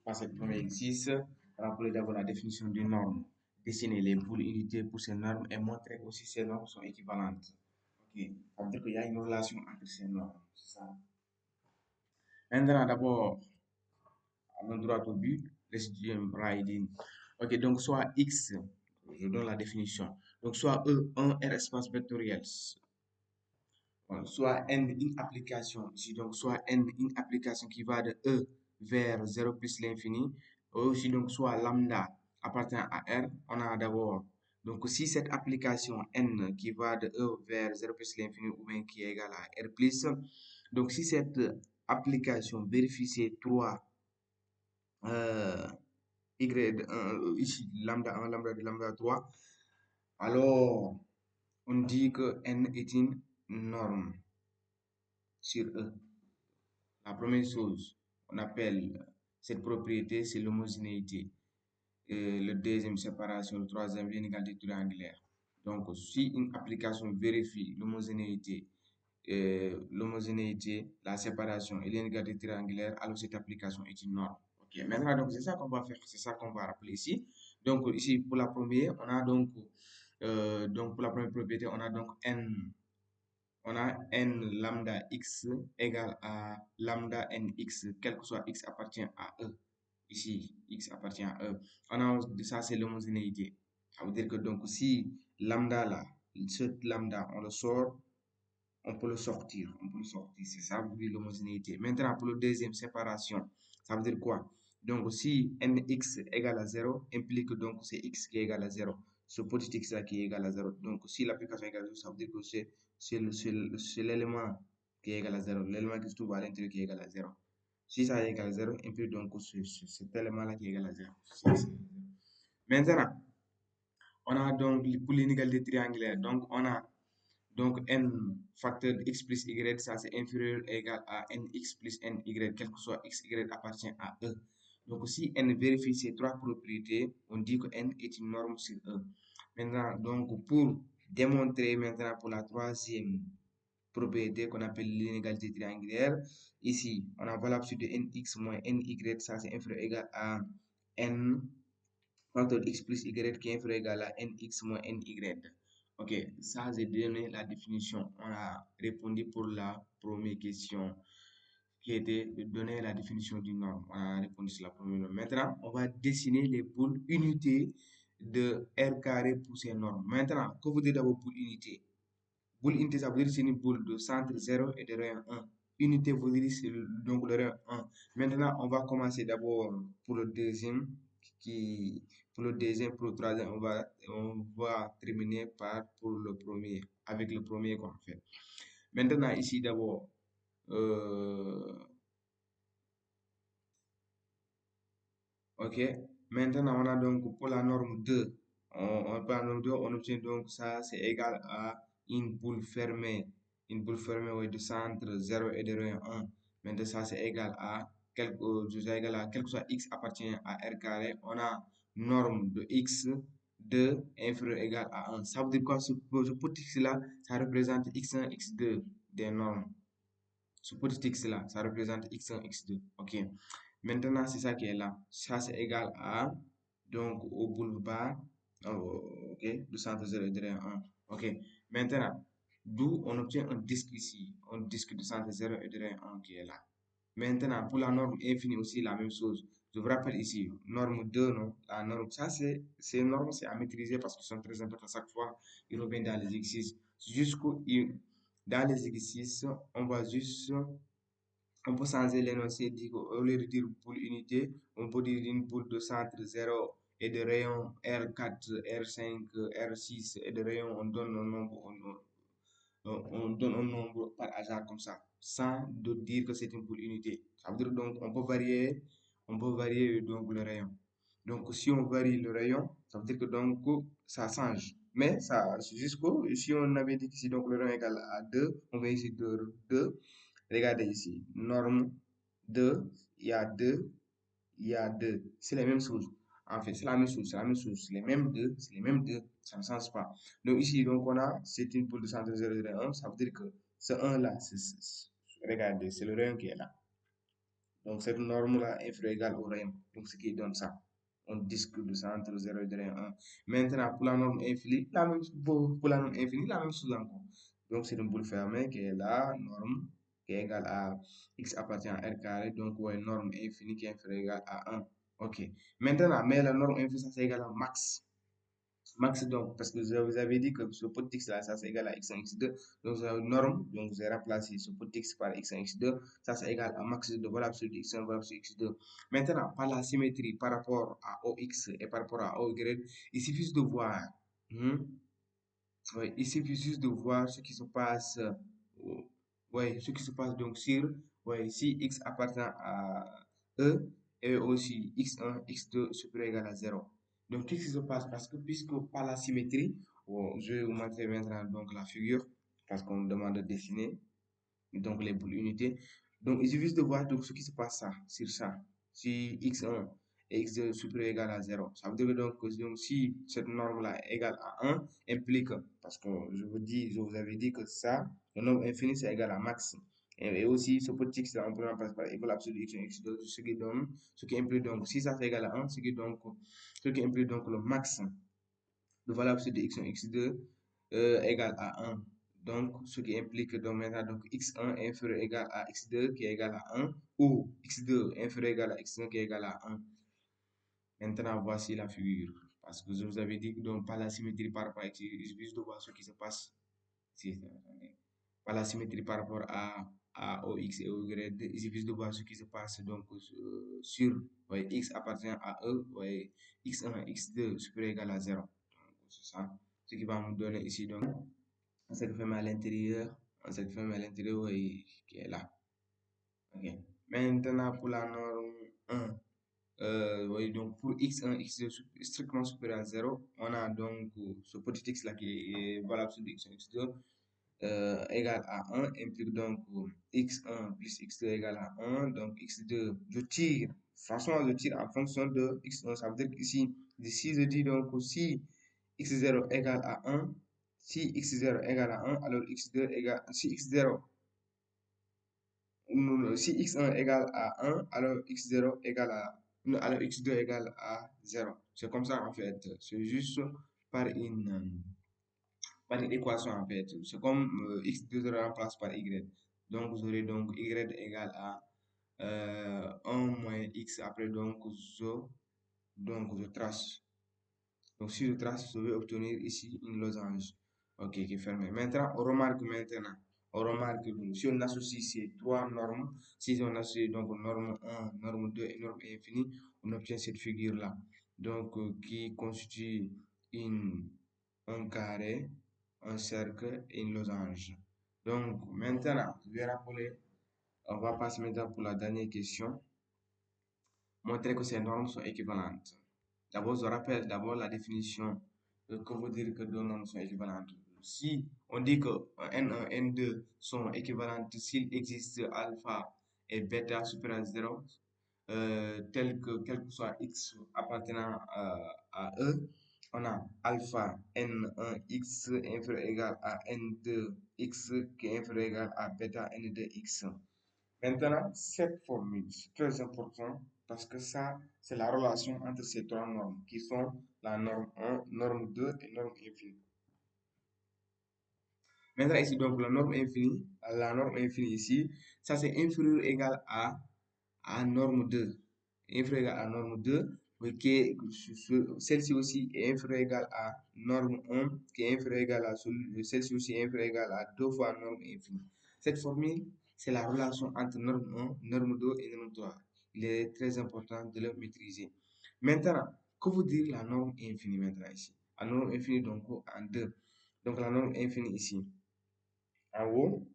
Dans cette première exercice, rappelez d'abord la définition d'une norme, dessiner les boules unités pour ces normes et montrer aussi ces normes sont équivalentes. Ok, ça veut dire qu'il y a une relation entre ces normes, c'est ça. Maintenant, d'abord, allons droit au but, les writing. Ok, donc soit X, je donne la définition. Donc soit E, un R espace vectoriel. Voilà, soit N, une application ici. Donc soit N, une application qui va de E vers 0 plus l'infini. Aussi, donc soit lambda appartient à R. On a d'abord, donc si cette application N qui va de E vers 0 plus l'infini ou bien qui est égal à R plus, donc si cette application vérifie ces trois y ici lambda 1, lambda 2, lambda 3, alors on dit que N est une norme sur E. La première chose, on appelle cette propriété, c'est l'homogénéité. Le deuxième, séparation. Le troisième, l'inégalité triangulaire. Donc, si une application vérifie l'homogénéité, la séparation et l'inégalité triangulaire, alors cette application est une norme. Ok, maintenant, donc, c'est ça qu'on va faire, c'est ça qu'on va rappeler ici. Donc, ici, pour la première, on a donc pour la première propriété, on a donc on a n lambda x égale à lambda nx, quel que soit x appartient à E. Ici, x appartient à E. On a ça, c'est l'homogénéité. Ça veut dire que donc, si lambda là, ce lambda, on le sort, on peut le sortir. On peut le sortir. C'est ça, l'homogénéité. Maintenant, pour le deuxième, séparation, ça veut dire quoi? Donc, si nx égale à 0, implique donc c'est x qui est égal à 0. Ce petit x là qui est égal à 0. Donc, si l'application est égale à 0, ça veut dire que c'est l'élément qui est égal à 0. L'élément qui se trouve à l'intérieur qui est égal à 0. Si ça est égal à 0, implique donc cet élément-là qui est égal à 0. Maintenant, on a donc pour l'inégalité triangulaire, donc on a donc n facteur de x plus y, ça c'est inférieur ou égal à nx plus ny, quel que soit x, y appartient à E. Donc si n vérifie ces trois propriétés, on dit que n est une norme sur E. Maintenant, donc pour démontrer maintenant pour la troisième propriété qu'on appelle l'inégalité triangulaire, ici on a valable sur de nx moins ny, ça c'est inférieur ou égal à n facteur de x plus y qui est inférieur ou égal à nx moins ny. Ok, ça j'ai donné la définition. On a répondu pour la première question qui était de donner la définition d'une norme. On a répondu sur la première norme. Maintenant, on va dessiner les boules unités de R carré pour ces normes. Maintenant, que vous dites d'abord boule unité? Boule unité, ça veut dire que c'est une boule de centre 0 et de rayon 1. Unité, vous dites c'est donc le rayon 1. Maintenant, on va commencer d'abord pour le deuxième, pour le troisième, on va terminer pour le premier, avec le premier qu'on fait. Maintenant, ici d'abord, ok. Maintenant, on a donc pour la norme 2, pour la norme 2, on obtient donc ça, c'est égal à une boule fermée oui, de centre 0 et de rayon 1. Maintenant, ça, c'est égal à quel que soit x appartient à R carré, on a norme de x 2 inférieur ou égal à 1. Ça veut dire quoi? Ce petit x là, ça représente x1, x2 des normes. Ce petit x là, ça représente x1, x2. Ok. Maintenant, c'est ça qui est là. Ça, c'est égal à, donc, au boulevard, ok, du centre 0 et de rayon 1. Ok. Maintenant, d'où on obtient un disque ici, un disque de centre 0 et de rayon 1 qui est là. Maintenant, pour la norme infinie aussi, la même chose. Je vous rappelle ici, norme 2, non? La norme, ça, ces normes, c'est à maîtriser parce qu'ils sont très importants chaque fois. Ils reviennent dans les exercices. Dans les exercices, on va juste on peut changer l'énoncé, au lieu de dire boule unité, on peut dire une boule de centre 0 et de rayon R4, R5, R6 et de rayon, on donne un nombre, on donne un nombre par hasard comme ça, sans de dire que c'est une boule unité. Ça veut dire donc on peut varier donc le rayon. Donc si on varie le rayon, ça veut dire que donc ça change. Mais ça, si on avait dit qu'ici donc le rayon est égal à 2, on va ici de 2. Regardez ici, norme 2, il y a 2, il y a 2. C'est la même chose. En fait, c'est la même chose, c'est la même chose. C'est les mêmes 2, c'est les mêmes 2, ça ne change pas. Donc ici, donc on a, c'est une poule de centre 0,1, ça veut dire que ce 1 là, regardez, c'est le rayon qui est là. Donc, cette norme-là est inférieure ou égale au rayon. Donc, ce qui donne ça. On discute de ça entre 0 et rayon 1. Maintenant, pour la norme infinie, pour la norme infinie, la même chose encore. Donc, c'est une boule fermée qui est la norme qui est égale à x appartient à R carré. Donc, ouais, norme infinie qui est inférieure ou égale à 1. OK. Maintenant, mais la norme infinie, ça c'est égal à max. Max, donc, parce que je vous avais dit que ce petit x là, ça c'est égal à x1, x2. Donc, c'est une norme. Donc, vous avez remplacé ce petit x par x1, x2. Ça c'est égal à max de valeur absolue de x1, valeur absolue de x2. Maintenant, par la symétrie par rapport à OX et par rapport à OY, il suffit juste de voir. Oui, il suffit juste de voir ce qui se passe. Oui, ce qui se passe donc sur. Oui, si x appartient à E et aussi x1, x2 supérieur ou égal à 0. Donc, qu'est-ce qui se passe? Parce que puisque par la symétrie, bon, je vais vous montrer maintenant donc la figure, parce qu'on me demande de dessiner donc les boules unités. Donc, il suffit juste de voir donc, ce qui se passe ça, sur ça. Si x1 et x2 supérieur ou égal à 0. Ça veut dire que donc, si cette norme-là est égale à 1, implique, parce que je vous avais dit que ça, le nombre infini, c'est égal à max. Et aussi, ce petit x, on peut remplacer par égal absolu x1, x2, ce qui donne, ce qui implique donc, si ça fait égal à 1, ce qui implique donc le max de valeur absolue de x1, x2 égale à 1. Donc, ce qui implique donc maintenant donc x1 est inférieur ou égal à x2 qui est égal à 1 ou x2 est inférieur ou égal à x1 qui est égal à 1. Maintenant, voici la figure. Parce que je vous avais dit que donc, par la symétrie par rapport à x, il suffit de voir ce qui se passe. Par la symétrie par rapport à OX et OY, il suffit de voir ce qui se passe donc sur ouais, x appartient à E, ouais, x1, x2 supérieur ou égal à 0. C'est ça. Ce qui va nous donner ici donc un cercle fermé à l'intérieur, un cercle fermé à l'intérieur ouais, qui est là. Ok. Maintenant, pour la norme 1, oui, donc pour x1, x2 strictement supérieur à 0, on a donc ce petit x là qui est valable sur x1, x2 égal à 1 implique donc x1 plus x2 égale à 1. Donc x2, franchement, je tire en fonction de x1. Ça veut dire qu'ici, d'ici, je dis donc si x0 égale à 1, si x0 égale à 1, alors x2 égale, si x0 si x1 égale à 1, alors x0 égale à, non, alors x2 égale à 0. C'est comme ça en fait. C'est juste par une équation en fait. C'est comme x2 se remplace par y. Donc vous aurez donc y égale à 1 moins x. Après donc je trace. Donc si je trace, je vais obtenir ici une losange. Ok, qui est fermée. Maintenant, on remarque donc, si on associe ces trois normes, si on associe donc norme 1, norme 2 et norme infinie, on obtient cette figure-là. Donc, qui constitue un carré, un cercle et une losange. Donc, maintenant, je vais rappeler, on va passer maintenant pour la dernière question. Montrer que ces normes sont équivalentes. D'abord, je rappelle d'abord la définition que veut dire que deux normes sont équivalentes. Si on dit que N1 et N2 sont équivalentes s'il existe alpha et bêta supérieur à 0, tel que quel que soit x appartenant à E, on a alpha N1 x inférieur ou égal à N2 x qui est inférieur ou égal à bêta N2 x. Maintenant, cette formule, c'est très important parce que ça, c'est la relation entre ces trois normes qui sont la norme 1, norme 2 et norme infinie. Maintenant, ici, donc, la norme infinie ici, ça c'est inférieur ou égal à norme 2. Inférieur ou égal à norme 2, mais celle-ci aussi est inférieure ou égale à norme 1, qui est inférieure ou égale à celle-ci aussi est inférieure ou égale à 2 fois norme infinie. Cette formule, c'est la relation entre norme 1, norme 2 et norme 3. Il est très important de le maîtriser. Maintenant, que veut dire la norme infinie maintenant ici? La norme infinie, donc, en 2. Donc, la norme infinie ici, en haut,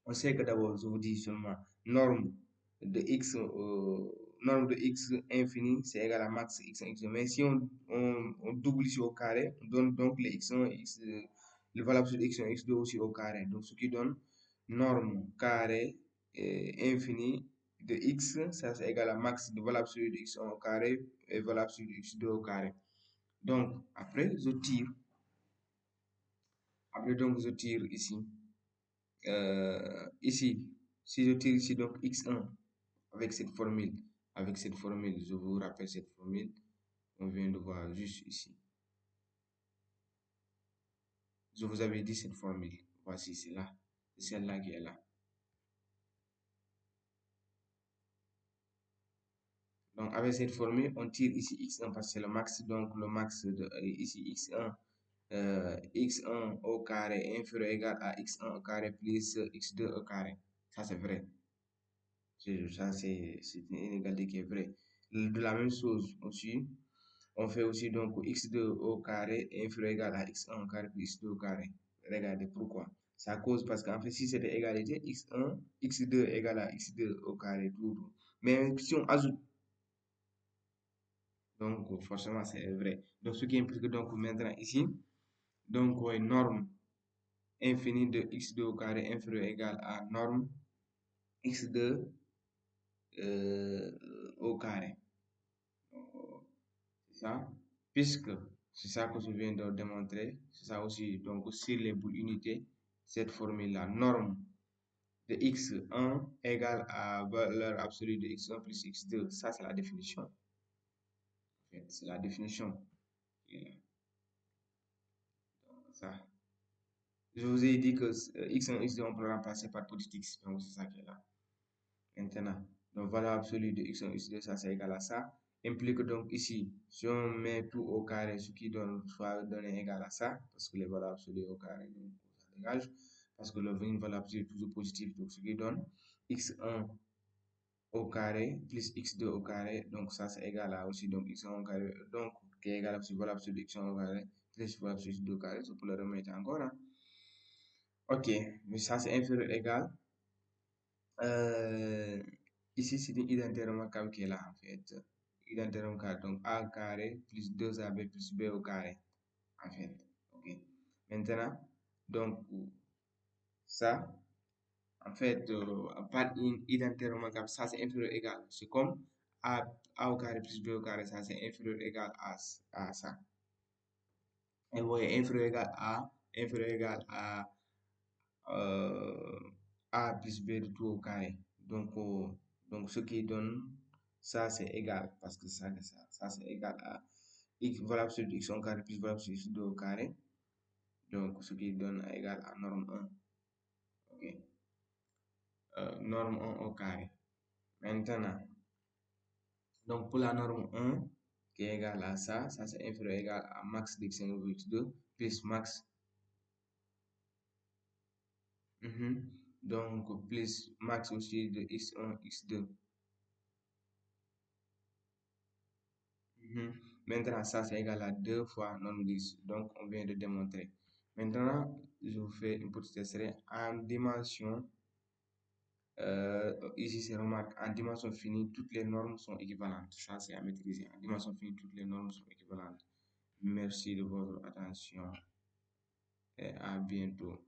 on sait que d'abord, je vous dis seulement norme de x, norme de x infini, c'est égal à max x1, x2. Mais si on double ici au carré, on donne donc les x1, x, le valable sur x1, x2 aussi au carré. Donc, ce qui donne norme carré infini de x, ça c'est égal à max de valable sur x1 au carré et valable sur x2 au carré. Donc, après, je tire. Après, donc, je tire ici. Ici, si je tire ici, donc x1 avec cette formule. Avec cette formule, je vous rappelle cette formule. On vient de voir juste ici. Je vous avais dit cette formule. Voici, c'est là. C'est celle-là qui est là. Donc, avec cette formule, on tire ici x1 parce que c'est le max. Donc, le max de ici x1, x1 au carré inférieur ou égal à x1 au carré plus x2 au carré. Ça, c'est vrai. Ça, c'est une inégalité qui est vraie. De la même chose aussi, on fait aussi donc x2 au carré inférieur ou égal à x1 au carré plus x2 au carré. Regardez pourquoi. Ça cause parce qu'en fait, si c'était égalité, x1, x2 égale à x2 au carré, tout. Mais si on ajoute, donc forcément c'est vrai. Donc ce qui implique donc maintenant ici, donc norme infinie de x2 au carré inférieur ou égal à norme x2 au carré. C'est ça. Puisque c'est ça que je viens de démontrer, c'est ça aussi, donc sur les boules unités, cette formule-là, norme de x1 égale à valeur absolue de x1 plus x2, ça c'est la définition. En fait, c'est la définition qui est là. Donc, ça. Je vous ai dit que x1, x2, on peut le remplacer par petit x, donc c'est ça qui est là. Maintenant, donc valeur absolue de x1, x2, ça c'est égal à ça. Implique donc ici, si on met tout au carré, ce qui donne soit donné égal à ça, parce que les valeurs absolues au carré, donc ça dégage, parce que une valeur absolue est toujours positive, donc ce qui donne x1 au carré plus x2 au carré, donc ça c'est égal à aussi donc x1 au carré, donc qui est égal à valeur absolue de x1 au carré plus valeur absolue de x2 au carré, je peux le remettre encore. Hein. Ok, mais ça c'est inférieur égal. Ici, c'est une identité remarquable qui est là, en fait. Identité remarquable, donc a carré plus 2ab plus b au carré, en fait. Ok. Maintenant, donc, ça, en fait, par une identité remarquable, ça c'est inférieur égal. C'est comme a au carré plus b au carré, ça c'est inférieur égal à ça. Et vous voyez, inférieur égal à a plus b de tout au carré. Donc ce qui donne ça, c'est égal, parce que ça c'est égal à x valeur absolue de x au carré plus valeur absolue de x2 au carré. Donc ce qui donne égal à norme 1. Ok. Norme 1 au carré. Maintenant, donc pour la norme 1, qui est égale à ça c'est inférieur ou égal à max de x1 over x2 plus max. Donc plus max aussi de x1, x2. Maintenant, ça c'est égal à 2 fois norme 10. Donc, on vient de démontrer. Maintenant, je vous fais une petite série en dimension. Ici, c'est remarque, en dimension finie, toutes les normes sont équivalentes. Ça, c'est à maîtriser. En dimension finie, toutes les normes sont équivalentes. Merci de votre attention et à bientôt.